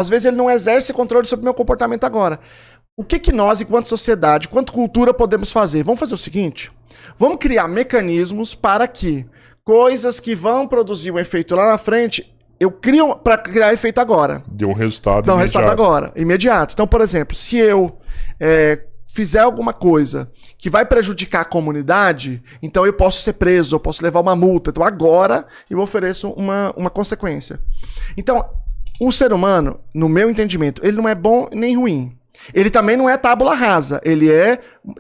Às vezes ele não exerce controle sobre o meu comportamento agora. O que nós, enquanto sociedade, enquanto cultura, podemos fazer? Vamos fazer o seguinte: vamos criar mecanismos para que coisas que vão produzir um efeito lá na frente, eu crio para criar efeito agora. Deu um resultado Dá um resultado agora, imediato. Então, por exemplo, se eu fizer alguma coisa que vai prejudicar a comunidade, então eu posso ser preso, eu posso levar uma multa. Então agora eu ofereço uma consequência. Então, o ser humano, no meu entendimento, ele não é bom nem ruim. Ele também não é tábula rasa. Ele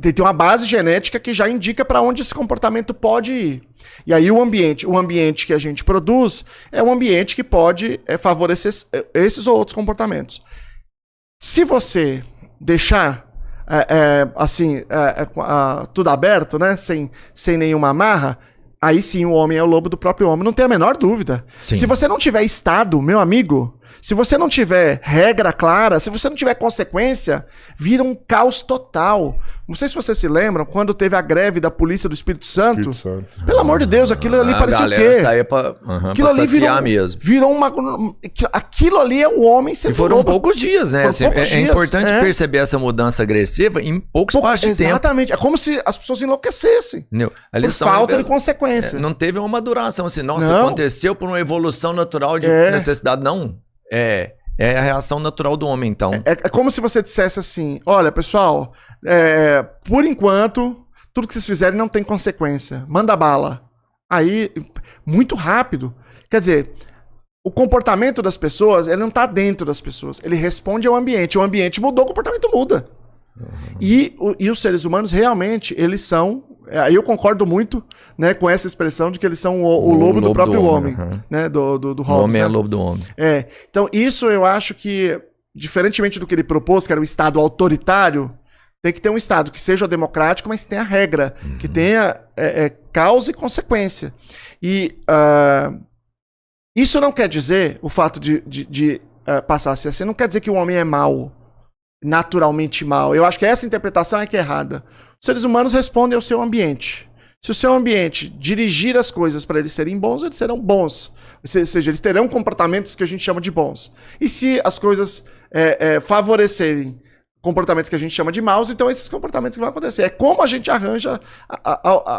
tem uma base genética que já indica para onde esse comportamento pode ir. E aí o ambiente que a gente produz é um ambiente que pode favorecer esses ou outros comportamentos. Se você deixar tudo aberto, né, sem nenhuma amarra, aí sim o homem é o lobo do próprio homem, não tem a menor dúvida. Sim. Se você não tiver Estado, meu amigo, se você não tiver regra clara, se você não tiver consequência, vira um caos total. Não sei se vocês se lembram, quando teve a greve da polícia do Espírito Santo. Pelo amor de Deus, aquilo ali parecia o quê? Saía aquilo ali virou uma... Aquilo ali é o homem sendo... E foram poucos dias, né? Assim, é importante perceber essa mudança agressiva em poucos espaços de tempo. Exatamente. É como se as pessoas enlouquecessem. Por falta de consequência. Não teve uma duração assim. Nossa, aconteceu por uma evolução natural de necessidade. Não. É a reação natural do homem, então. É como se você dissesse assim: olha, pessoal, por enquanto, tudo que vocês fizerem não tem consequência. Manda bala. Aí, muito rápido. Quer dizer, o comportamento das pessoas, ele não está dentro das pessoas. Ele responde ao ambiente. O ambiente mudou, o comportamento muda. E os seres humanos, realmente, eles são... Aí eu concordo muito, né, com essa expressão de que eles são o lobo do próprio homem. Né, do Hobbes. O homem é lobo do homem. Então, isso eu acho que, diferentemente do que ele propôs, que era um Estado autoritário, tem que ter um Estado que seja democrático, mas que tenha regra, que tenha causa e consequência. E isso não quer dizer, o fato de passar a ser assim, não quer dizer que o homem é mau, naturalmente mau. Eu acho que essa interpretação é que é errada. Os seres humanos respondem ao seu ambiente. Se o seu ambiente dirigir as coisas para eles serem bons, eles serão bons. Ou seja, eles terão comportamentos que a gente chama de bons. E se as coisas favorecerem comportamentos que a gente chama de maus, então esses comportamentos que vão acontecer. É como a gente arranja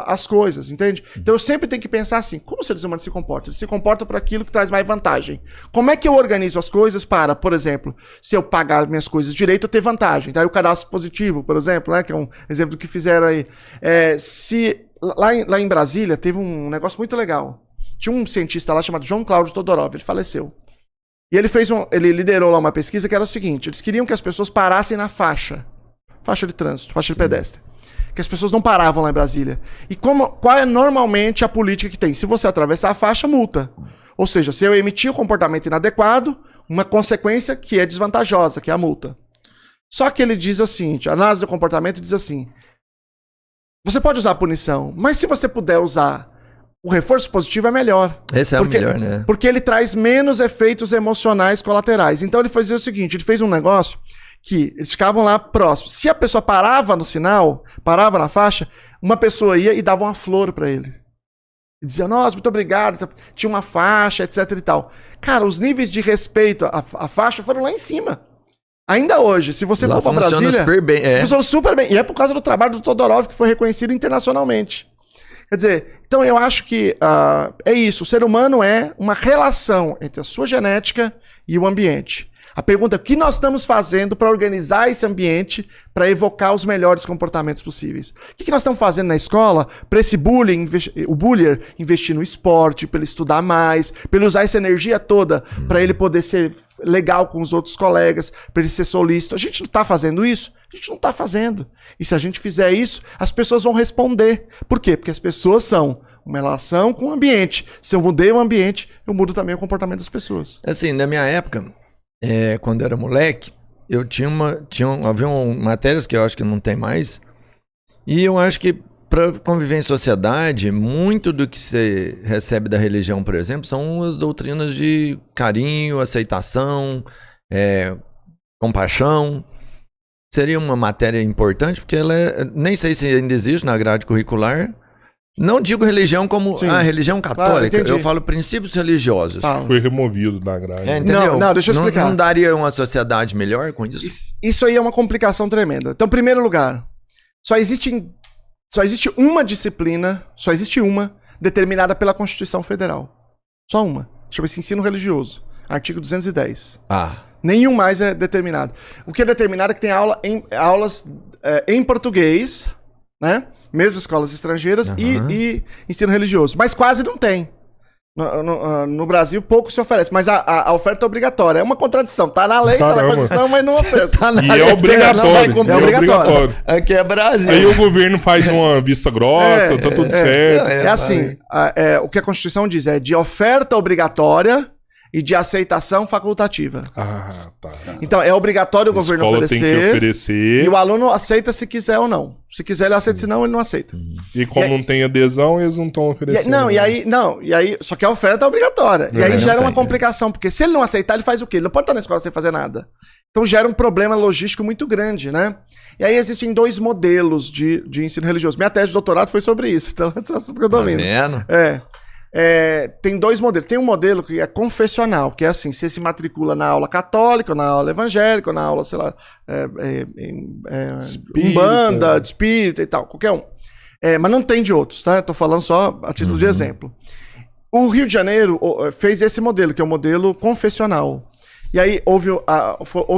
as coisas, entende? Então eu sempre tenho que pensar assim: como os seres humanos se comportam? Eles se comportam para aquilo que traz mais vantagem. Como é que eu organizo as coisas para, por exemplo, se eu pagar minhas coisas direito, eu ter vantagem? Daí o cadastro positivo, por exemplo, né, que é um exemplo do que fizeram aí. Lá em Brasília teve um negócio muito legal. Tinha um cientista lá chamado João Cláudio Todorov, ele faleceu. E ele liderou lá uma pesquisa que era o seguinte: eles queriam que as pessoas parassem na faixa de trânsito, faixa de pedestre. Que as pessoas não paravam lá em Brasília. E qual é normalmente a política que tem? Se você atravessar a faixa, multa. Ou seja, se eu emitir o comportamento inadequado, uma consequência que é desvantajosa, que é a multa. Só que ele diz o seguinte: a análise do comportamento diz assim: você pode usar a punição, mas se você puder usar o reforço positivo, é melhor. Esse é o melhor, né? Porque ele traz menos efeitos emocionais colaterais. Então ele fazia o seguinte: ele fez um negócio que eles ficavam lá próximos. Se a pessoa parava no sinal, parava na faixa, uma pessoa ia e dava uma flor pra ele. E dizia: nossa, muito obrigado, tinha uma faixa, etc e tal. Cara, os níveis de respeito à faixa foram lá em cima. Ainda hoje, se você for pra Brasília... Super bem, funciona super bem. E é por causa do trabalho do Todorov, que foi reconhecido internacionalmente. Quer dizer, então eu acho que é isso. O ser humano é uma relação entre a sua genética e o ambiente. A pergunta é: o que nós estamos fazendo para organizar esse ambiente para evocar os melhores comportamentos possíveis? O que nós estamos fazendo na escola para esse o bullier investir no esporte, para ele estudar mais, para ele usar essa energia toda para ele poder ser legal com os outros colegas, para ele ser solícito? A gente não está fazendo isso? A gente não está fazendo. E se a gente fizer isso, as pessoas vão responder. Por quê? Porque as pessoas são uma relação com o ambiente. Se eu mudei o ambiente, eu mudo também o comportamento das pessoas. Assim, na minha época... quando eu era moleque, eu havia matérias que eu acho que não tem mais, e eu acho que para conviver em sociedade, muito do que você recebe da religião, por exemplo, são as doutrinas de carinho, aceitação, compaixão. Seria uma matéria importante, porque ela nem sei se ainda existe na grade curricular, Não digo religião como religião católica, claro, eu falo princípios religiosos. Foi removido da grade. Entendeu? Não, deixa eu explicar. Não daria uma sociedade melhor com isso? Isso aí é uma complicação tremenda. Então, em primeiro lugar, só existe uma disciplina, só existe uma, determinada pela Constituição Federal. Só uma. Chama-se ensino religioso. Artigo 210. Nenhum mais é determinado. O que é determinado é que tem aulas em português, né? Mesmo escolas estrangeiras e ensino religioso. Mas quase não tem. No Brasil, pouco se oferece. Mas a oferta é obrigatória. É uma contradição. Tá na lei, tá na Constituição, mas não oferta. É obrigatório. É obrigatório. Aqui é Brasil. Aí o governo faz uma vista grossa, tá tudo certo. É assim, o que a Constituição diz é de oferta obrigatória e de aceitação facultativa. Tá. Então, é obrigatório o governo oferecer. Tem que oferecer. E o aluno aceita se quiser ou não. Se quiser, ele aceita, se não, ele não aceita. E como não tem adesão, eles não estão oferecendo. E aí, só que a oferta é obrigatória. E aí gera uma complicação, porque se ele não aceitar, ele faz o quê? Ele não pode estar na escola sem fazer nada. Então gera um problema logístico muito grande, né? E aí existem 2 modelos de ensino religioso. Minha tese de doutorado foi sobre isso, então é assunto que eu domino. Tá vendo? Tem 2 modelos. Tem um modelo que é confessional, que é assim, você se matricula na aula católica, ou na aula evangélica, ou na aula, sei lá, umbanda, de espírita e tal, qualquer um. Mas não tem de outros, tá? Eu tô falando só a título de exemplo. O Rio de Janeiro fez esse modelo, que é o modelo confessional. E aí houve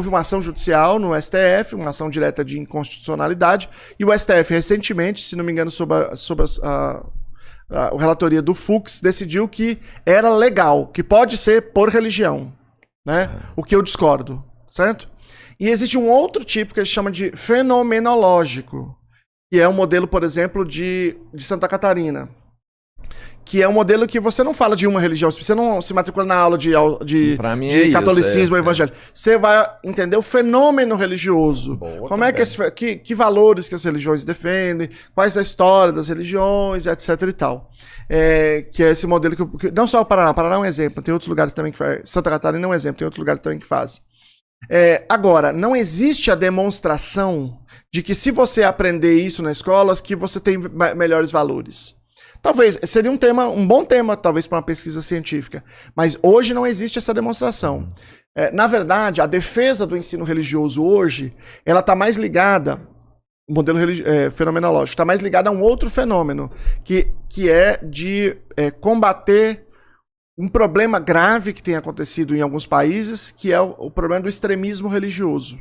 uma ação judicial no STF, uma ação direta de inconstitucionalidade, e o STF recentemente, se não me engano, sob a relatoria do Fux, decidiu que era legal, que pode ser por religião, né? O que eu discordo, certo? E existe um outro tipo que a gente chama de fenomenológico, que é um modelo, por exemplo, de Santa Catarina, que é um modelo que você não fala de uma religião, você não se matricula na aula de catolicismo ou evangelho. Você vai entender o fenômeno religioso. Como é que valores que as religiões defendem, quais a história das religiões, etc e tal. Que é esse modelo que não só o Paraná é um exemplo, tem outros lugares também que faz. Santa Catarina é um exemplo, tem outros lugares também que fazem. Agora, não existe a demonstração de que se você aprender isso na escola, que você tem melhores valores. Talvez, seria um bom tema, talvez, para uma pesquisa científica. Mas hoje não existe essa demonstração. Na verdade, a defesa do ensino religioso hoje, ela está mais ligada, o modelo fenomenológico, está mais ligado a um outro fenômeno, que é de combater um problema grave que tem acontecido em alguns países, que é o problema do extremismo religioso.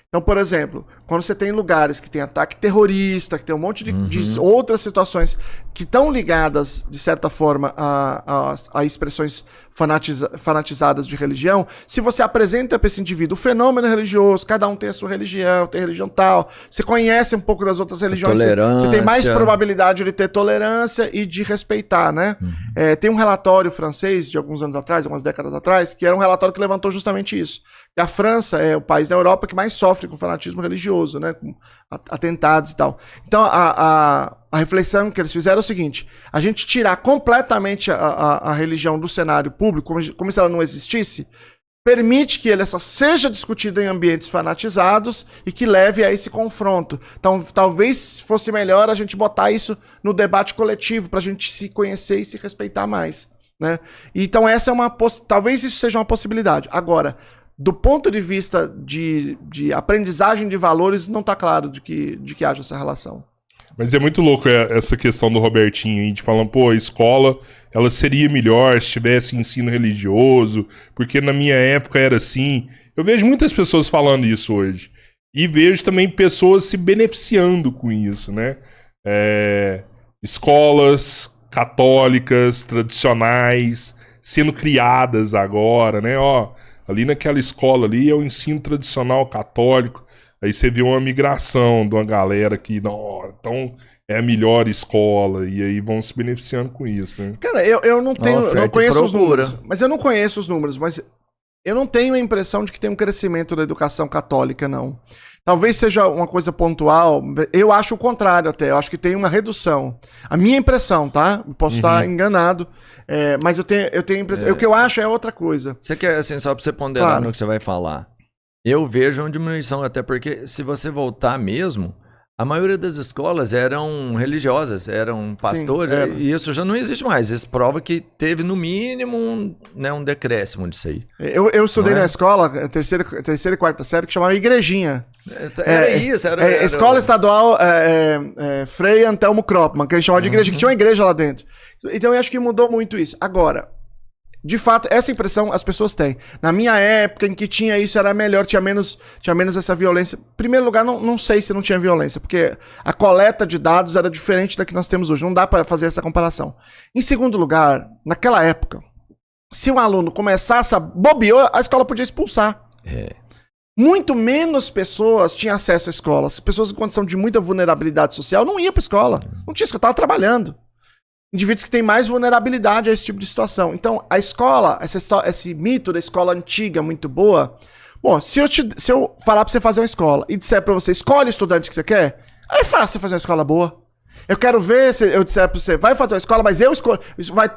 Então, por exemplo, quando você tem lugares que tem ataque terrorista, que tem um monte de outras situações que estão ligadas, de certa forma, a expressões fanatizadas de religião, se você apresenta para esse indivíduo o fenômeno religioso, cada um tem a sua religião, tem religião tal, você conhece um pouco das outras religiões, você tem mais probabilidade de ter tolerância e de respeitar, né? Tem um relatório francês de alguns anos atrás, algumas décadas atrás, que era um relatório que levantou justamente isso. Que a França é o país da Europa que mais sofre com fanatismo religioso, né? Com atentados e tal. Então, a reflexão que eles fizeram é o seguinte: a gente tirar completamente a religião do cenário público, como se ela não existisse, permite que ele só seja discutido em ambientes fanatizados e que leve a esse confronto. Então, talvez fosse melhor a gente botar isso no debate coletivo, para a gente se conhecer e se respeitar mais, né? Então, essa é talvez isso seja uma possibilidade. Agora, do ponto de vista de aprendizagem de valores, não está claro de que haja essa relação. Mas é muito louco essa questão do Robertinho aí, de falando, a escola, ela seria melhor se tivesse ensino religioso, porque na minha época era assim. Eu vejo muitas pessoas falando isso hoje. E vejo também pessoas se beneficiando com isso, né? Escolas católicas, tradicionais, sendo criadas agora, né? Ali naquela escola ali é o ensino tradicional católico. Aí você vê uma migração de uma galera que, não, então é a melhor escola. E aí vão se beneficiando com isso, né? Cara, eu não conheço os números. Mas eu não conheço os números, mas eu não tenho a impressão de que tem um crescimento da educação católica, não. Talvez seja uma coisa pontual. Eu acho o contrário até. Eu acho que tem uma redução. A minha impressão, tá? Posso estar enganado. Mas eu tenho a impressão. O que eu acho é outra coisa. Você quer, assim, só pra você ponderar no que você vai falar. Eu vejo uma diminuição, até porque se você voltar mesmo, A maioria das escolas eram religiosas, eram pastores, era. e isso já não existe mais. Isso prova que teve, no mínimo, um decréscimo disso aí. Eu estudei Não é? na escola, terceira e quarta série, que chamava Igrejinha. Era isso, era... Escola Estadual Frei Antelmo Kropman, que a gente chamava de igreja, que tinha uma igreja lá dentro. Então eu acho que mudou muito isso. Agora, de fato, essa impressão as pessoas têm. Na minha época, em que tinha isso, era melhor, tinha menos essa violência. Em primeiro lugar, não sei se não tinha violência, porque a coleta de dados era diferente da que nós temos hoje. Não dá para fazer essa comparação. Em segundo lugar, naquela época, se um aluno começasse a bobear, a escola podia expulsar. Muito menos pessoas tinham acesso à escola. As pessoas em condição de muita vulnerabilidade social não iam para a escola. Não tinha escola, estava trabalhando. Indivíduos que têm mais vulnerabilidade a esse tipo de situação. Então, a escola, esse mito da escola antiga muito boa... Bom, se eu falar pra você fazer uma escola e disser pra você, escolhe o estudante que você quer, aí é fácil você fazer uma escola boa. Eu quero ver se eu disser pra você, vai fazer uma escola, mas eu escolho.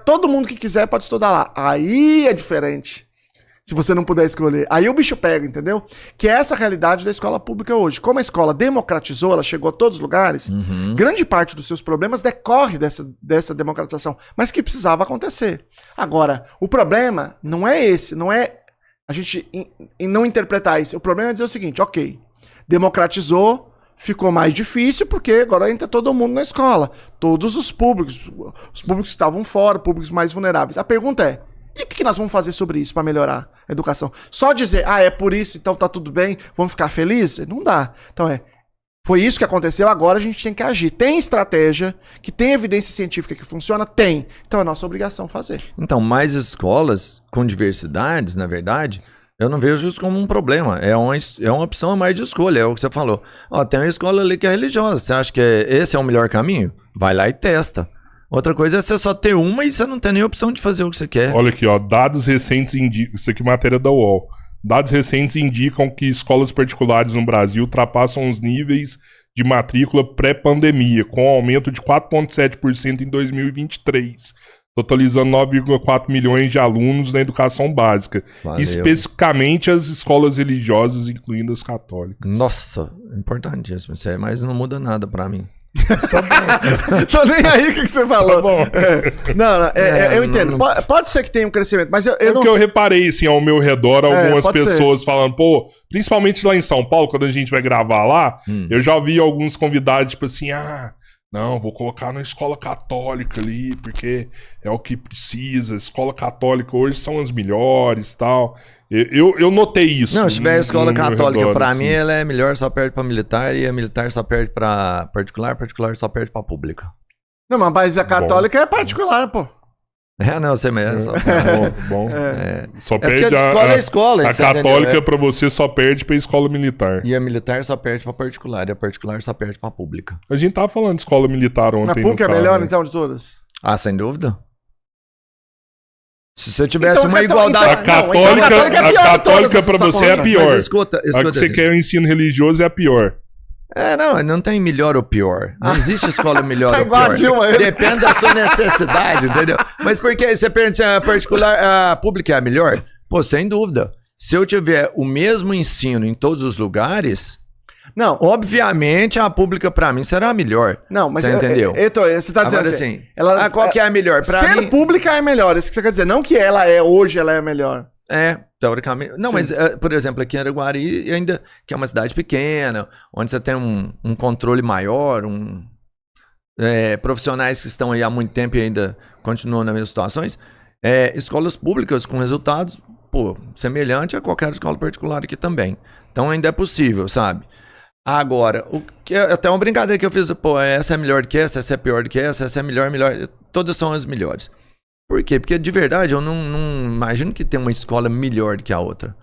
Todo mundo que quiser pode estudar lá. Aí é diferente. Se você não puder escolher. Aí o bicho pega, entendeu? Que é essa a realidade da escola pública hoje. Como a escola democratizou, ela chegou a todos os lugares, grande parte dos seus problemas decorre dessa democratização. Mas que precisava acontecer. Agora, o problema não é esse, não é a gente em não interpretar isso. O problema é dizer o seguinte, ok, democratizou, ficou mais difícil porque agora entra todo mundo na escola. Todos os públicos que estavam fora, públicos mais vulneráveis. A pergunta é, e o que nós vamos fazer sobre isso para melhorar a educação? Só dizer, é por isso, então tá tudo bem, vamos ficar felizes? Não dá. Então foi isso que aconteceu, agora a gente tem que agir. Tem estratégia, que tem evidência científica que funciona? Tem. Então é nossa obrigação fazer. Então, mais escolas com diversidades, na verdade, eu não vejo isso como um problema. É uma opção a mais de escolha, é o que você falou. Tem uma escola ali que é religiosa, você acha que esse é o melhor caminho? Vai lá e testa. Outra coisa é você só ter uma e você não tem nem opção de fazer o que você quer. Olha aqui, dados recentes indicam... Isso aqui é matéria da UOL. Dados recentes indicam que escolas particulares no Brasil ultrapassam os níveis de matrícula pré-pandemia, com um aumento de 4,7% em 2023, totalizando 9,4 milhões de alunos na educação básica. Valeu. Especificamente as escolas religiosas, incluindo as católicas. Nossa, importantíssimo isso aí, mas não muda nada pra mim. Tô nem aí o que você falou. Tá bom. Eu entendo. Pode ser que tenha um crescimento, mas eu não... Porque eu reparei, assim, ao meu redor, algumas pode pessoas falando, principalmente lá em São Paulo, quando a gente vai gravar lá, eu já ouvi alguns convidados, tipo assim, não, vou colocar na escola católica ali, porque é o que precisa. Escola católica hoje são as melhores e tal. Eu notei isso. Não, se tiver a escola católica, redor, pra assim. mim, ela é melhor, só perde pra militar, e a militar só perde pra particular só perde pra pública. Não, mas a católica é particular, pô. Não, você mesmo. Bom. Só porque perde a escola é escola. a você católica entendeu? pra você só perde pra escola militar. E a militar só perde pra particular, e a particular só perde pra pública. A gente tava falando de escola militar ontem. A PUC é no melhor, carro, né? então, de todas? Sem dúvida. Se você tivesse Então, uma igualdade... A católica pra você é a pior. Mas escuta A que você assim. quer o ensino religioso é a pior. Não tem melhor ou pior. Não existe escola melhor Tá ou igual a pior. Dilma, Depende da sua necessidade, entendeu? Mas porque você pergunta se a particular, a pública é a melhor? Sem dúvida. Se eu tiver o mesmo ensino em todos os lugares, Não. obviamente a pública pra mim será a melhor. Não, mas você entendeu? Você tá dizendo Agora assim. qual que é a melhor? Pra ser mim, pública é melhor, isso que você quer dizer. Não que hoje ela é melhor. teoricamente. Não, Sim. mas, por exemplo, aqui em Araguari, ainda que é uma cidade pequena, onde você tem um controle maior, profissionais que estão aí há muito tempo e ainda continuam nas mesmas situações, escolas públicas com resultados, semelhante a qualquer escola particular aqui também. Então ainda é possível, sabe? Agora, até uma brincadeira que eu fiz, essa é melhor do que essa é pior do que essa é melhor, todas são as melhores. Por quê? Porque de verdade eu não imagino que tem uma escola melhor do que a outra.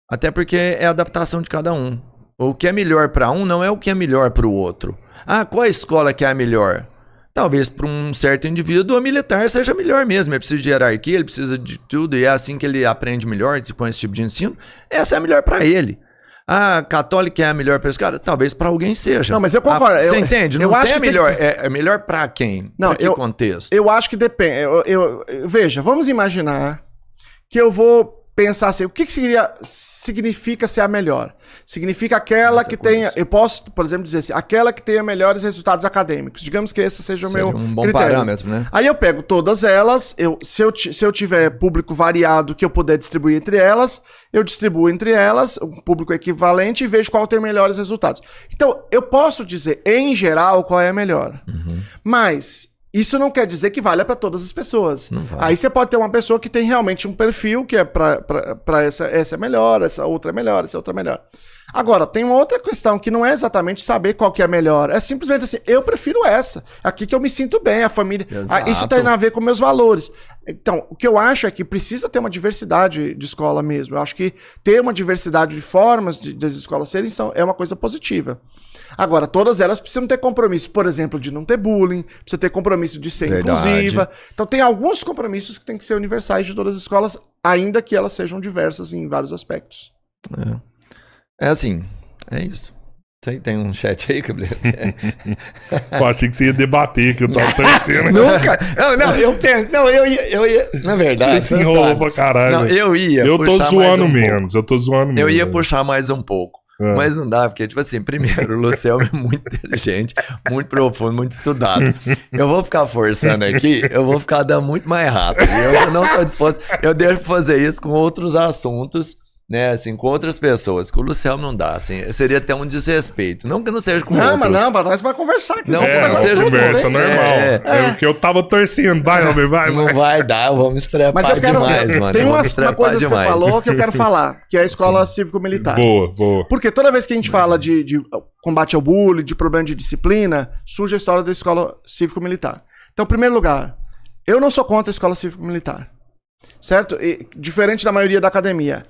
Até porque é a adaptação de cada um. O que é melhor para um não é o que é melhor para o outro. Qual a escola que é a melhor? Talvez para um certo indivíduo a militar seja melhor mesmo. Ele precisa de hierarquia, ele precisa de tudo, e é assim que ele aprende melhor com esse tipo de ensino. Essa é a melhor para ele. A católica é a melhor para esse cara? Talvez para alguém seja. Não, mas eu concordo. Você entende? Não acho tem a que melhor. É melhor para quem? Para que contexto? Eu acho que depende. Veja, vamos imaginar que eu vou pensar assim, o que significa ser a melhor? Significa aquela que tenha, eu posso, por exemplo, dizer assim, aquela que tenha melhores resultados acadêmicos. Digamos que esse seja o meu um bom critério. parâmetro, né? Aí eu pego todas elas, se eu tiver público variado que eu puder distribuir entre elas, eu distribuo entre elas, um público equivalente, e vejo qual tem melhores resultados. Então, eu posso dizer, em geral, qual é a melhor. Mas isso não quer dizer que valha para todas as pessoas. Aí você pode ter uma pessoa que tem realmente um perfil que é para essa é melhor, essa outra é melhor, essa outra é melhor. Agora, tem uma outra questão que não é exatamente saber qual que é melhor. É simplesmente assim, eu prefiro essa. Aqui que eu me sinto bem, a família. Isso tem a ver com meus valores. Então, o que eu acho é que precisa ter uma diversidade de escola mesmo. Eu acho que ter uma diversidade de formas das escolas serem é uma coisa positiva. Agora, todas elas precisam ter compromisso, por exemplo, de não ter bullying, precisa ter compromisso de ser inclusiva. Então, tem alguns compromissos que têm que ser universais de todas as escolas, ainda que elas sejam diversas em vários aspectos. É assim, é isso. Tem um chat aí, Cabreiro? Eu achei que você ia debater, que eu tava torcendo. Nunca! Eu ia. Na verdade. Você se enrolou pra caralho. Não, eu ia. Eu tô zoando menos. Eu tô zoando menos. Eu ia puxar mais um pouco. Mas não dá, porque, tipo assim, primeiro, o Luciano é muito inteligente, muito profundo, muito estudado. Eu vou ficar forçando aqui, eu vou ficar dando muito mais rápido. Eu não tô disposto. Eu deixo fazer isso com outros assuntos, né, assim, com outras pessoas. Com o Luciano não dá, assim, seria até um desrespeito. Não que não seja com outros. Mas nós vamos conversar aqui. Não, seja conversa normal. É o que eu tava torcendo. Vai, homem, vai. Não vai dar, vamos estrepar mas eu quero, demais, mano. Tem uma coisa que você falou que eu quero falar, que é a escola cívico-militar. Boa. Porque toda vez que a gente fala de combate ao bullying, de problema de disciplina, surge a história da escola cívico-militar. Então, em primeiro lugar, eu não sou contra a escola cívico-militar. Certo? E, diferente da maioria da academia.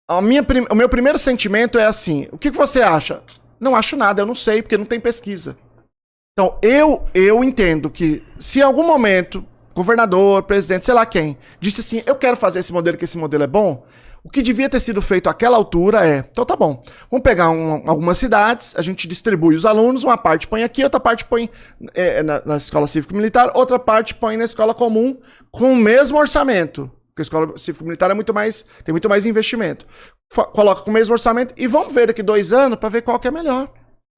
O meu primeiro sentimento é assim, o que você acha? Não acho nada, eu não sei, porque não tem pesquisa. Então, eu entendo que se em algum momento, governador, presidente, sei lá quem, disse assim, eu quero fazer esse modelo, que esse modelo é bom, o que devia ter sido feito àquela altura então tá bom, vamos pegar algumas cidades, a gente distribui os alunos, uma parte põe aqui, outra parte põe na escola cívico-militar, outra parte põe na escola comum, com o mesmo orçamento. Porque a escola cívico-militar tem muito mais investimento. Coloca com o mesmo orçamento e vamos ver daqui 2 anos para ver qual que é melhor.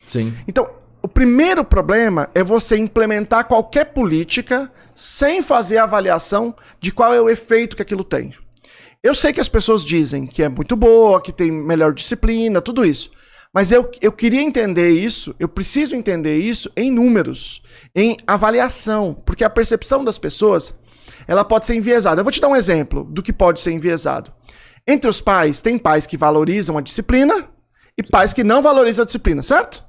Sim. Então, o primeiro problema é você implementar qualquer política sem fazer a avaliação de qual é o efeito que aquilo tem. Eu sei que as pessoas dizem que é muito boa, que tem melhor disciplina, tudo isso. Mas eu queria entender isso, eu preciso entender isso em números, em avaliação. Porque a percepção das pessoas, ela pode ser enviesada. Eu vou te dar um exemplo do que pode ser enviesado. Entre os pais, tem pais que valorizam a disciplina e pais que não valorizam a disciplina, certo?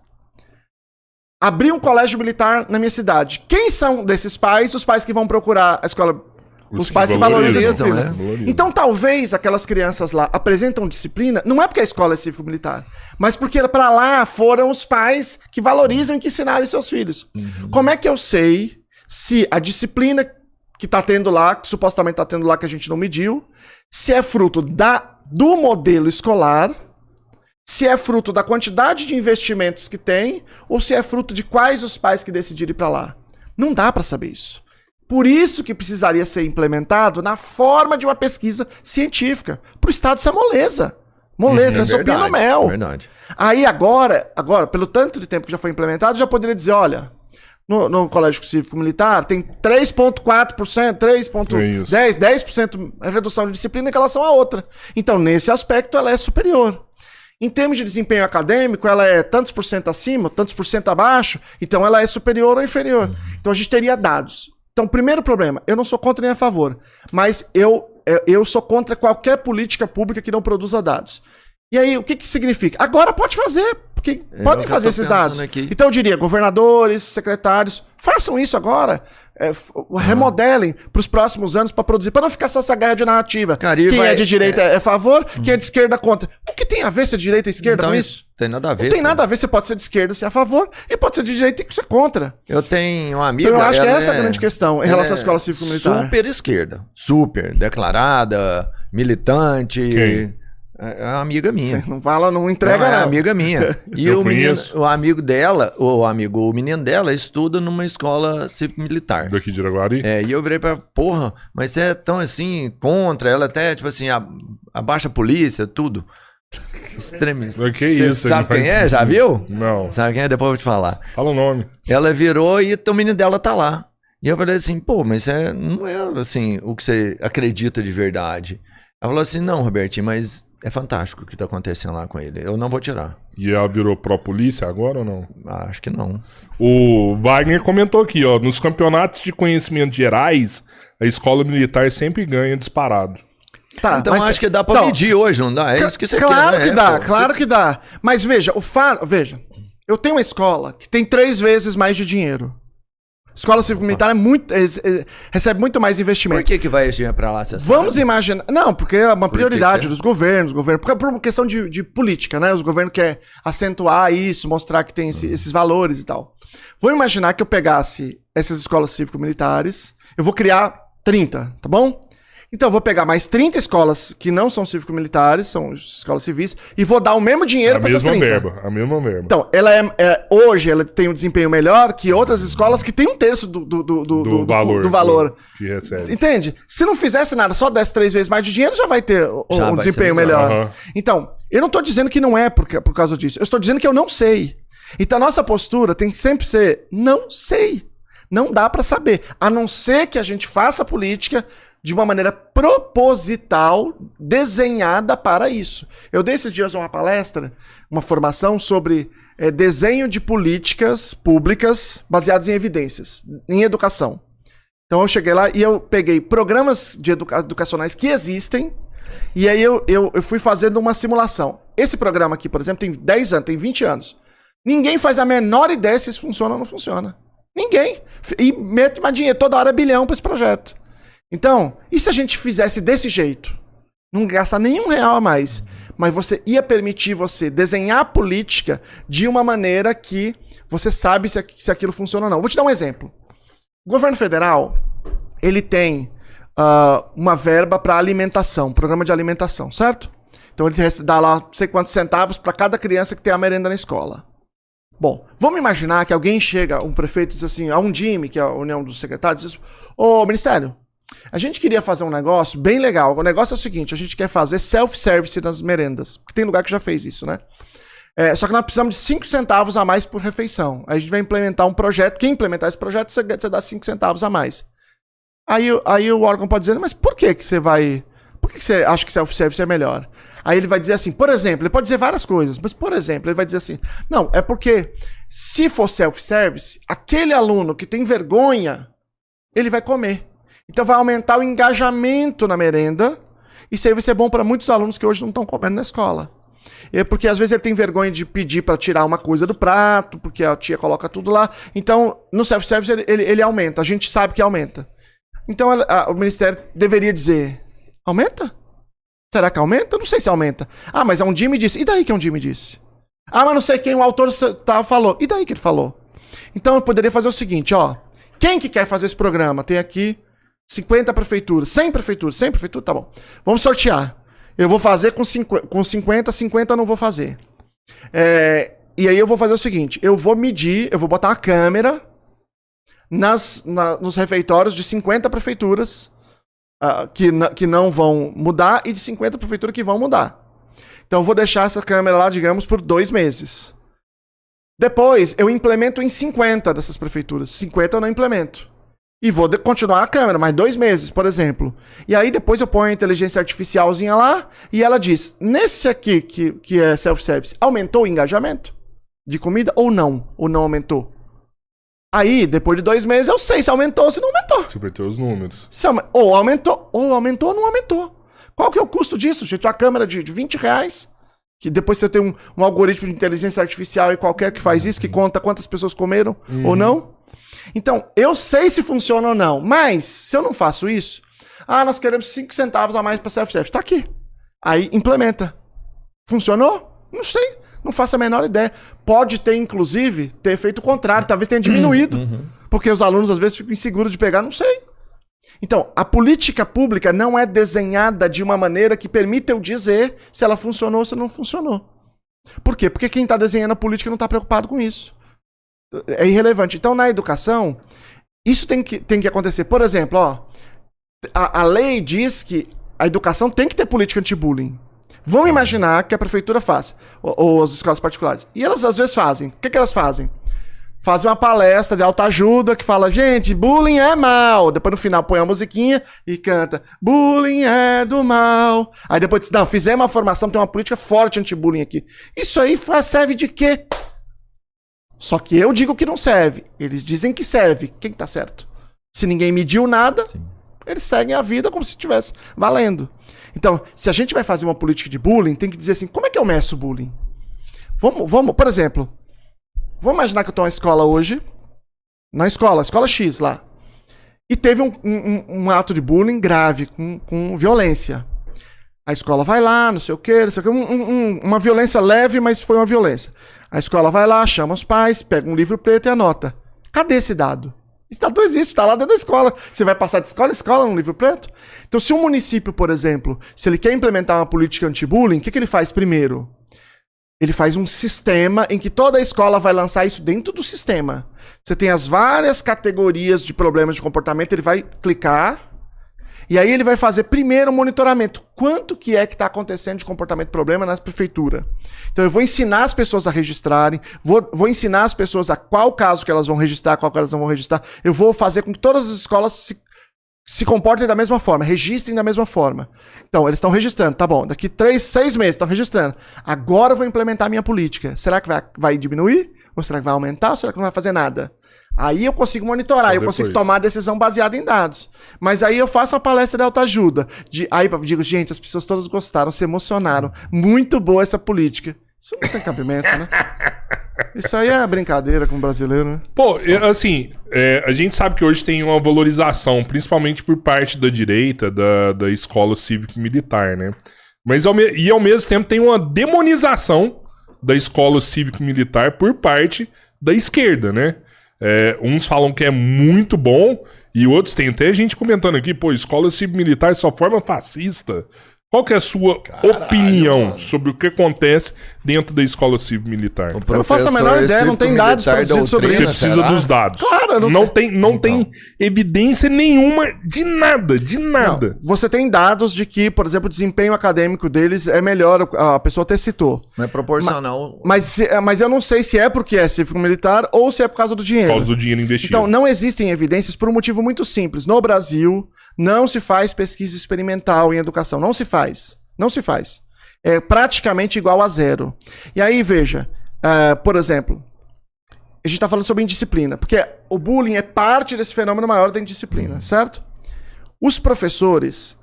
Abri um colégio militar na minha cidade. Quem são desses pais? Os pais que vão procurar a escola. Os pais que valorizam a disciplina. Né? Então, talvez aquelas crianças lá apresentam disciplina, não é porque a escola é cívico-militar, mas porque para lá foram os pais que valorizam e que ensinaram os seus filhos. Como é que eu sei se a disciplina que tá tendo lá, que supostamente tá tendo lá, que a gente não mediu, se é fruto do modelo escolar, se é fruto da quantidade de investimentos que tem, ou se é fruto de quais os pais que decidiram ir para lá. Não dá para saber isso. Por isso que precisaria ser implementado na forma de uma pesquisa científica. Para o Estado isso é moleza. Moleza, é sopinha no mel. É verdade. Aí agora, pelo tanto de tempo que já foi implementado, já poderia dizer, olha, no Colégio Cívico-Militar tem 3,4%, 3,10%, 10% redução de disciplina em relação à outra. Então, nesse aspecto, ela é superior. Em termos de desempenho acadêmico, ela é tantos por cento acima, tantos por cento abaixo, então ela é superior ou inferior. Então, a gente teria dados. Então, primeiro problema, eu não sou contra nem a favor, mas eu sou contra qualquer política pública que não produza dados. E aí, o que significa? Agora pode fazer, porque podem fazer esses dados. Aqui. Então eu diria, governadores, secretários, façam isso agora. Remodelem para os próximos anos para produzir, para não ficar só essa guerra de narrativa. Quem é de direita é a favor, quem é de esquerda é contra. O que tem a ver ser de direita e esquerda com isso? Tem nada a ver. Não tem nada a ver, você pode ser de esquerda ser a favor, e pode ser de direita e ser contra. Eu tenho uma amiga... Então eu acho que essa é a grande questão em relação à escola cívico-militar. Super esquerda, super declarada, militante... Quem? É uma amiga minha. Você não fala, não entrega, É não. uma amiga minha. E Eu o menino, conheço. o amigo dela, o menino dela estuda numa escola cívico-militar. Daqui de Iraguari? E eu virei pra ela, porra, mas você é tão assim, contra ela até, tipo assim, abaixa a polícia, tudo. Extremista. Mas que Cê isso? sabe não quem faz é? Já sentido. viu? Não. Sabe quem é? Depois eu vou te falar. Fala o nome. Ela virou e o menino dela tá lá. E eu falei assim, pô, mas não é assim o que você acredita de verdade. Ela falou assim, não, Robertinho, mas é fantástico o que tá acontecendo lá com ele. Eu não vou tirar. E ela virou pró-polícia agora ou não? Acho que não. O Wagner comentou aqui, ó. Nos campeonatos de conhecimento gerais, a escola militar sempre ganha disparado. Tá, Então mas- acho que dá pra então, medir hoje, não dá? É isso que você Claro quer, que né? dá, Pô, claro que dá. Mas veja, veja, eu tenho uma escola que tem 3 vezes mais de dinheiro. Escola cívico-militar recebe muito mais Por investimento. que vai esse dinheiro pra lá, você Vamos sabe? imaginar. Não, porque é uma prioridade que é? dos governos, por uma questão de política, né? Os governos querem acentuar isso, mostrar que tem esses valores e tal. Vou imaginar que eu pegasse essas escolas cívico-militares, eu vou criar 30, tá bom? Então eu vou pegar mais 30 escolas que não são cívico-militares, são escolas civis, e vou dar o mesmo dinheiro A para essas mesma 30. verba. A mesma verba. Então, ela hoje ela tem um desempenho melhor que outras escolas que tem 1/3 do valor. que recebe. Entende? Se não fizesse nada, só desse 3 vezes mais de dinheiro, já vai ter Já um vai desempenho ser melhor. melhor. Aham. Então, eu não tô dizendo que não é por causa disso. Eu estou dizendo que eu não sei. Então, a nossa postura tem que sempre ser, não sei. Não dá pra saber. A não ser que a gente faça política de uma maneira proposital, desenhada para isso. Eu dei esses dias uma palestra, uma formação sobre desenho de políticas públicas baseadas em evidências, em educação. Então eu cheguei lá e eu peguei programas educacionais que existem, e aí eu fui fazendo uma simulação. Esse programa aqui, por exemplo, tem 10 anos, tem 20 anos. Ninguém faz a menor ideia se isso funciona ou não funciona. Ninguém. E mete mais dinheiro, toda hora é bilhão para esse projeto. Então, e se a gente fizesse desse jeito? Não gastar nenhum real a mais, mas você ia permitir você desenhar a política de uma maneira que você sabe se aquilo funciona ou não. Vou te dar um exemplo. O governo federal, ele tem uma verba para alimentação, programa de alimentação, certo? Então ele dá lá não sei quantos centavos para cada criança que tem a merenda na escola. Bom, vamos imaginar que alguém chega, um prefeito diz assim, a Undime, que é a União dos Secretários, diz, ô Ministério, a gente queria fazer um negócio bem legal. O negócio é o seguinte, a gente quer fazer self-service nas merendas, porque tem lugar que já fez isso, né? Só que nós precisamos de 5 centavos a mais por refeição. Aí a gente vai implementar um projeto, quem implementar esse projeto, você dá 5 centavos a mais. Aí o órgão pode dizer, mas por que você acha que self-service é melhor? Aí ele vai dizer assim, por exemplo, ele pode dizer várias coisas, mas por exemplo, ele vai dizer assim, não, é porque se for self-service, aquele aluno que tem vergonha, ele vai comer. Então vai aumentar o engajamento na merenda, e isso aí vai ser bom para muitos alunos que hoje não estão comendo na escola. Porque às vezes ele tem vergonha de pedir para tirar uma coisa do prato, porque a tia coloca tudo lá. Então, no self-service ele aumenta, a gente sabe que aumenta. Então o Ministério deveria dizer, aumenta? Será que aumenta? Eu não sei se aumenta. Ah, mas a Undime disse. E daí que a Undime disse? Ah, mas não sei quem o autor falou. E daí que ele falou? Então eu poderia fazer o seguinte, ó. Quem que quer fazer esse programa? Tem aqui 50 prefeituras, 100 prefeituras, 100 prefeituras, tá bom. Vamos sortear. Eu vou fazer com 50 eu não vou fazer. E aí eu vou fazer o seguinte, eu vou medir, eu vou botar uma câmera nos refeitórios de 50 prefeituras que não vão mudar e de 50 prefeituras que vão mudar. Então eu vou deixar essa câmera lá, digamos, por 2 meses. Depois eu implemento em 50 dessas prefeituras. 50 eu não implemento. E vou continuar a câmera, mais 2 meses, por exemplo. E aí depois eu ponho a inteligência artificialzinha lá e ela diz, nesse aqui que é self-service, aumentou o engajamento de comida ou não? Ou não aumentou? Aí, depois de 2 meses, eu sei se aumentou ou se não aumentou. Você vai ter os números. Ou aumentou ou não aumentou. Qual que é o custo disso, gente? Uma câmera de 20 reais, que depois você tem um algoritmo de inteligência artificial e qualquer que faz isso, que conta quantas pessoas comeram ou não. Então, eu sei se funciona ou não, mas se eu não faço isso, nós queremos 5 centavos a mais para self-service. Tá aqui. Aí, implementa. Funcionou? Não sei. Não faço a menor ideia. Pode ter, inclusive, ter feito o contrário. Talvez tenha diminuído. Porque os alunos, às vezes, ficam inseguros de pegar. Não sei. Então, a política pública não é desenhada de uma maneira que permita eu dizer se ela funcionou ou se não funcionou. Por quê? Porque quem está desenhando a política não está preocupado com isso. É irrelevante. Então, na educação, isso tem que acontecer. Por exemplo, ó, a lei diz que a educação tem que ter política anti-bullying. Vamos imaginar que a prefeitura faz, ou as escolas particulares. E elas às vezes fazem. O que elas fazem? Fazem uma palestra de autoajuda que fala, gente, bullying é mal. Depois no final põe uma musiquinha e canta, bullying é do mal. Aí depois diz, não, fizemos uma formação, tem uma política forte anti-bullying aqui. Isso aí serve de quê? Só que eu digo que não serve. Eles dizem que serve. Quem tá certo? Se ninguém mediu nada, sim, eles seguem a vida como se estivesse valendo. Então, se a gente vai fazer uma política de bullying, tem que dizer assim, como é que eu meço o bullying? Vamos, por exemplo, vamos imaginar que eu tô na escola hoje, escola X lá, e teve um ato de bullying grave, com violência. A escola vai lá, não sei o quê, uma violência leve, mas foi uma violência. A escola vai lá, chama os pais, pega um livro preto e anota. Cadê esse dado? Esse dado não existe, está lá dentro da escola. Você vai passar de escola em escola num livro preto? Então, se um município, por exemplo, se ele quer implementar uma política anti-bullying, o que ele faz primeiro? Ele faz um sistema em que toda a escola vai lançar isso dentro do sistema. Você tem as várias categorias de problemas de comportamento, ele vai clicar, e aí ele vai fazer primeiro um monitoramento. Quanto que é que está acontecendo de comportamento problema na prefeitura? Então eu vou ensinar as pessoas a registrarem, vou ensinar as pessoas a qual caso que elas vão registrar, qual que elas não vão registrar. Eu vou fazer com que todas as escolas se comportem da mesma forma, registrem da mesma forma. Então, eles estão registrando, tá bom, daqui 6 meses estão registrando. Agora eu vou implementar a minha política. Será que vai diminuir? Ou será que vai aumentar? Ou será que não vai fazer nada? Aí eu consigo monitorar, eu consigo tomar a decisão baseada em dados. Mas aí eu faço uma palestra de autoajuda. Aí eu digo, gente, as pessoas todas gostaram, se emocionaram. Muito boa essa política. Isso não tem cabimento, né? Isso aí é brincadeira com o brasileiro, né? Pô, assim, a gente sabe que hoje tem uma valorização, principalmente por parte da direita, da escola cívico-militar, né? Mas ao mesmo tempo tem uma demonização da escola cívico-militar por parte da esquerda, né? Uns falam que é muito bom e outros tem até gente comentando aqui, pô, escola cívico-militar só forma fascista. Qual que é a sua opinião sobre o que acontece dentro da escola cívico-militar? Eu não faço a menor ideia, não tem dados produzidos sobre isso. Você precisa dos dados. Claro, não tem evidência nenhuma de nada, Não. Você tem dados de que, por exemplo, o desempenho acadêmico deles é melhor, a pessoa até citou. Não é proporcional. Mas eu não sei se é porque é cívico-militar ou se é por causa do dinheiro. Por causa do dinheiro investido. Então, não existem evidências por um motivo muito simples. No Brasil, não se faz pesquisa experimental em educação. Não se faz. Não se faz. É praticamente igual a zero. E aí, veja, por exemplo, a gente está falando sobre indisciplina, porque o bullying é parte desse fenômeno maior da indisciplina, certo? Os professores,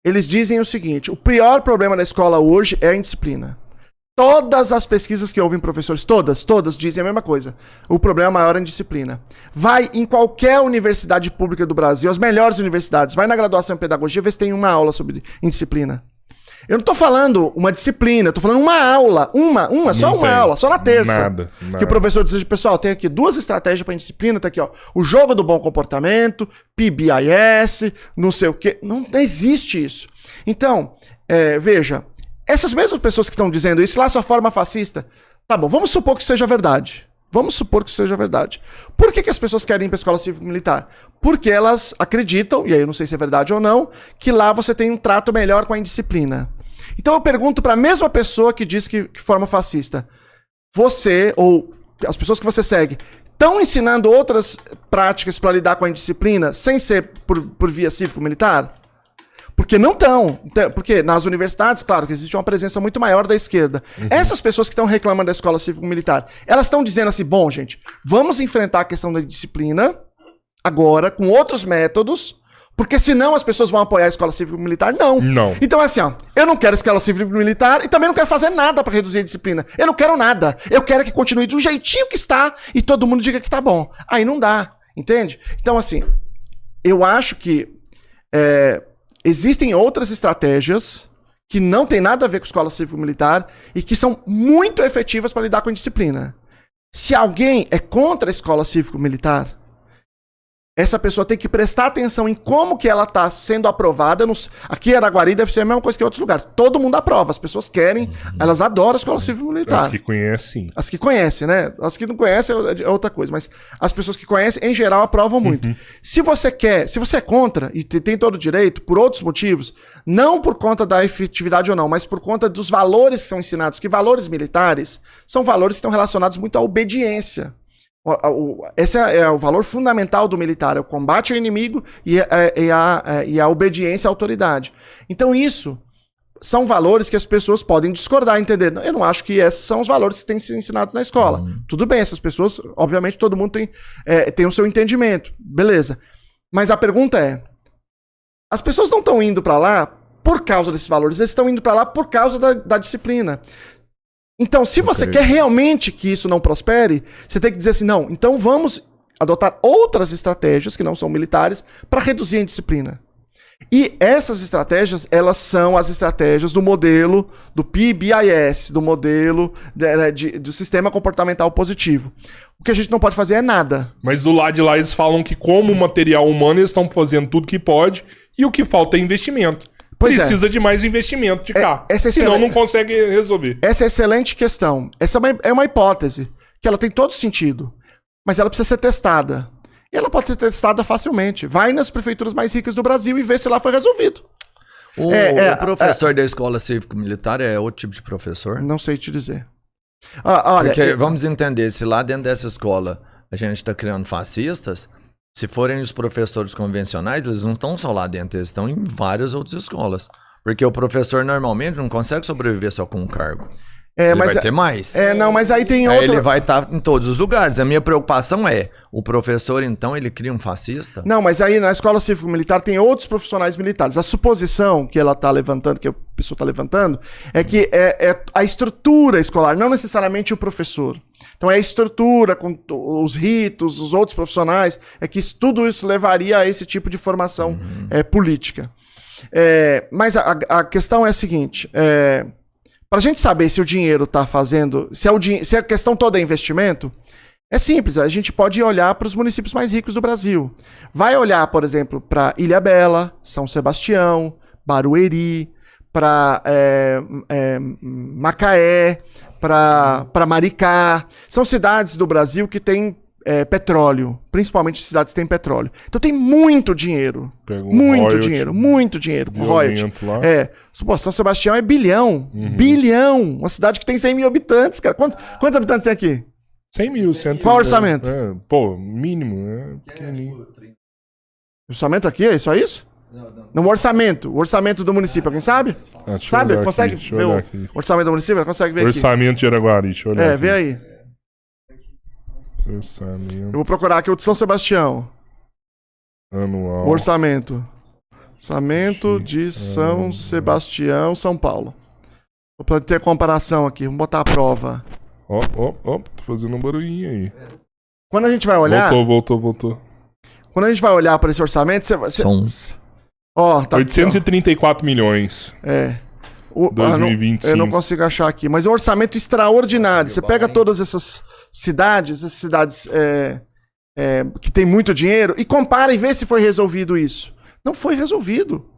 eles dizem o seguinte, o pior problema da escola hoje é a indisciplina. Todas as pesquisas que ouvem professores, todas dizem a mesma coisa. O problema maior é a indisciplina. Vai em qualquer universidade pública do Brasil, as melhores universidades, vai na graduação em pedagogia, vê se tem uma aula sobre indisciplina. Eu não tô falando uma disciplina, eu tô falando uma aula, só uma aula, só na terça. Nada. Que o professor diz, pessoal, tem aqui 2 estratégias para indisciplina, tá aqui, ó, o jogo do bom comportamento, PBIS, não sei o quê. Não existe isso. Então, veja, essas mesmas pessoas que estão dizendo isso, lá sua forma fascista, tá bom, vamos supor que seja verdade. Vamos supor que seja verdade. Por que as pessoas querem ir para a escola cívico-militar? Porque elas acreditam, e aí eu não sei se é verdade ou não, que lá você tem um trato melhor com a indisciplina. Então eu pergunto para a mesma pessoa que diz que forma fascista, você ou as pessoas que você segue, estão ensinando outras práticas para lidar com a indisciplina sem ser por via cívico-militar? Porque não estão. Porque nas universidades, claro, que existe uma presença muito maior da esquerda. Uhum. Essas pessoas que estão reclamando da escola cívico-militar, elas estão dizendo assim, bom, gente, vamos enfrentar a questão da disciplina agora, com outros métodos, porque senão as pessoas vão apoiar a escola cívico-militar? Não. Então é assim, ó, eu não quero escola cívico-militar e também não quero fazer nada para reduzir a disciplina. Eu não quero nada. Eu quero que continue do jeitinho que está e todo mundo diga que tá bom. Aí não dá, entende? Então, assim, eu acho que existem outras estratégias que não tem nada a ver com escola cívico-militar e que são muito efetivas para lidar com a disciplina. Se alguém é contra a escola cívico-militar, essa pessoa tem que prestar atenção em como que ela está sendo aprovada. Aqui em Araguari deve ser a mesma coisa que em outros lugares. Todo mundo aprova, as pessoas querem, elas adoram a escola civil-militar. As que conhecem. As que conhecem, né? As que não conhecem é outra coisa, mas as pessoas que conhecem, em geral, aprovam muito. Se você é contra, e tem todo o direito, por outros motivos, não por conta da efetividade ou não, mas por conta dos valores que são ensinados, que valores militares são valores que estão relacionados muito à obediência. Esse é o valor fundamental do militar, é o combate ao inimigo e a obediência à autoridade. Então isso são valores que as pessoas podem discordar, entender. Eu não acho que esses são os valores que têm que ser ensinados na escola. Tudo bem, essas pessoas, obviamente todo mundo tem o seu entendimento, beleza. Mas a pergunta é, as pessoas não estão indo para lá por causa desses valores, eles estão indo para lá por causa da disciplina. Então, se você quer realmente que isso não prospere, você tem que dizer assim, não, então vamos adotar outras estratégias que não são militares para reduzir a indisciplina. E essas estratégias, elas são as estratégias do modelo do PBIS, do modelo do sistema comportamental positivo. O que a gente não pode fazer é nada. Mas do lado de lá eles falam que como material humano eles estão fazendo tudo que pode e o que falta é investimento. Precisa de mais investimento de cá. Senão não consegue resolver. Essa é excelente questão. Essa é uma hipótese que ela tem todo sentido. Mas ela precisa ser testada. E ela pode ser testada facilmente. Vai nas prefeituras mais ricas do Brasil e vê se lá foi resolvido. O professor da escola cívico-militar é outro tipo de professor? Não sei te dizer. Olha, porque vamos entender, se lá dentro dessa escola a gente está criando fascistas... Se forem os professores convencionais, eles não estão só lá dentro, eles estão em várias outras escolas. Porque o professor normalmente não consegue sobreviver só com um cargo. Ele vai ter mais. Mas aí tem outro... Ele vai estar em todos os lugares. A minha preocupação é, o professor, então, ele cria um fascista? Não, mas aí na escola cívico-militar tem outros profissionais militares. A suposição que ela está levantando, que a pessoa está levantando, é que é a estrutura escolar, não necessariamente o professor. Então é a estrutura, com os ritos, os outros profissionais, é que tudo isso levaria a esse tipo de formação política. Mas a questão é a seguinte... Para a gente saber se o dinheiro está fazendo... Se a questão toda é investimento, é simples. A gente pode olhar para os municípios mais ricos do Brasil. Vai olhar, por exemplo, para Ilhabela, São Sebastião, Barueri, para Macaé, para Maricá. São cidades do Brasil que têm petróleo. Principalmente cidades que têm petróleo. Então tem muito dinheiro. Muito dinheiro. Royalty. São Sebastião é bilhão. Bilhão. Uma cidade que tem 100 mil habitantes, cara. Quantos habitantes tem aqui? 100 mil. Qual o orçamento? Mínimo. Pequenininho. O orçamento aqui é só isso? Não, o orçamento do município, alguém sabe? Sabe? Consegue ver o orçamento do município? Consegue ver orçamento de Araguari, deixa eu olhar aqui. Vê aí. Orçamento. Eu vou procurar aqui o de São Sebastião. Anual. Orçamento de São Sebastião, São Paulo. Vou ter comparação aqui, vamos botar a prova. Tô fazendo um barulhinho aí. Quando a gente vai olhar... Voltou. Quando a gente vai olhar para esse orçamento, tá 834 aqui, milhões. 2025. Eu não consigo achar aqui, mas é um orçamento extraordinário. Você pega todas essas cidades que tem muito dinheiro e compara e vê se foi resolvido isso. Não foi resolvido.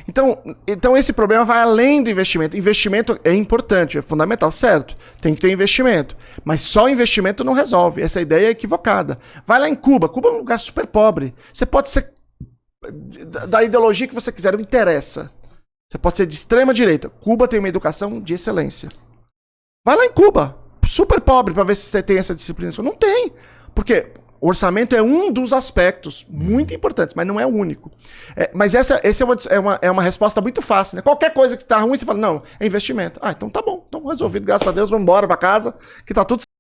Então esse problema vai além do investimento. Investimento é importante, é fundamental, certo? Tem que ter investimento. Mas só investimento não resolve. Essa ideia é equivocada. Vai lá em Cuba. Cuba é um lugar super pobre. Você pode ser da ideologia que você quiser, não interessa. Você pode ser de extrema direita. Cuba tem uma educação de excelência. Vai lá em Cuba, super pobre, para ver se você tem essa disciplina. Não tem. Porque o orçamento é um dos aspectos muito importantes, mas não é o único. Mas essa é uma resposta muito fácil, né? Qualquer coisa que está ruim, você fala, não, é investimento. Então tá bom, então resolvido, graças a Deus, vamos embora para casa, que tá tudo